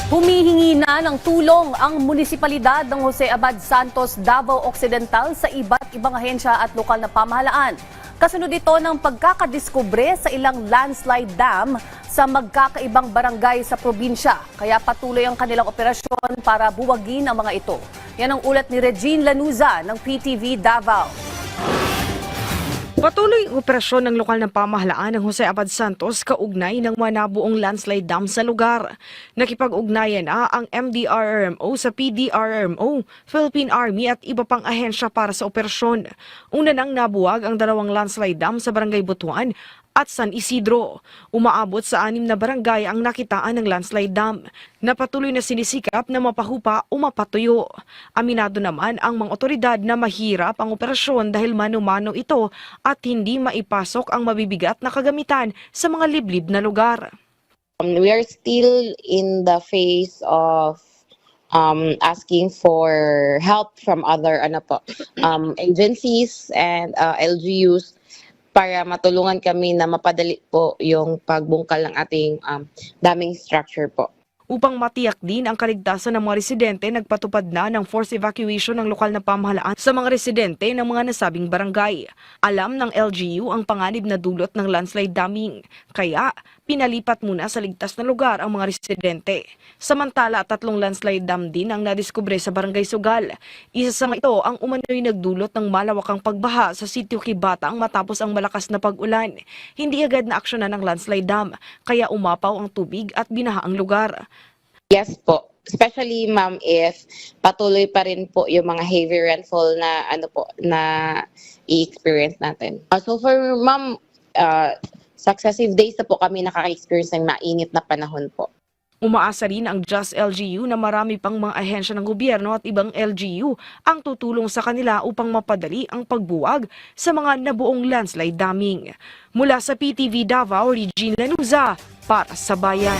Humihingi na ng tulong ang munisipalidad ng Jose Abad Santos, Davao Occidental sa iba't ibang ahensya at lokal na pamahalaan. Kasunod ito ng pagkakadiskubre sa ilang landslide dam sa magkakaibang barangay sa probinsya. Kaya patuloy ang kanilang operasyon para buwagin ang mga ito. Yan ang ulat ni Regine Lanuza ng PTV Davao. Patuloy ang operasyon ng lokal na pamahalaan ng Jose Abad Santos kaugnay ng mga nabuong landslide dam sa lugar. Nakipag-ugnayan na ang MDRRMO sa PDRRMO, Philippine Army at iba pang ahensya para sa operasyon. Una nang nabuwag ang dalawang landslide dam sa Barangay Butuan at San Isidro. Umaabot sa 6 na barangay ang nakitaan ng landslide dam na patuloy na sinisikap na mapahupa o mapatuyo. Aminado naman ang mga otoridad na mahirap ang operasyon dahil mano-mano ito at hindi maipasok ang mabibigat na kagamitan sa mga liblib na lugar. We are still in the phase of asking for help from other agencies and LGUs para matulungan kami na mapadali po yung pagbungkal ng ating daming structure po. Upang matiyak din ang kaligtasan ng mga residente, nagpatupad na ng forced evacuation ng lokal na pamahalaan sa mga residente ng mga nasabing barangay. Alam ng LGU ang panganib na dulot ng landslide damming, kaya pinalipat muna sa ligtas na lugar ang mga residente. Samantala, 3 landslide dam din ang nadiskubre sa Barangay Sugal. Isa sa mga ito ang umano'y nagdulot ng malawakang pagbaha sa sitio Kibatang matapos ang malakas na pag-ulan. Hindi agad na aksyonan ng landslide dam, kaya umapaw ang tubig at binaha ang lugar. Yes po. Especially ma'am if patuloy pa rin po yung mga heavy rainfall na i-experience natin. So for ma'am, successive days na po kami nakaka-experience ng mainit na panahon po. Umaasa rin ang Just LGU na marami pang mga ahensya ng gobyerno at ibang LGU ang tutulong sa kanila upang mapadali ang pagbuwag sa mga nabuong landslide damming. Mula sa PTV Davao, Regine Lanuza para sa Bayan.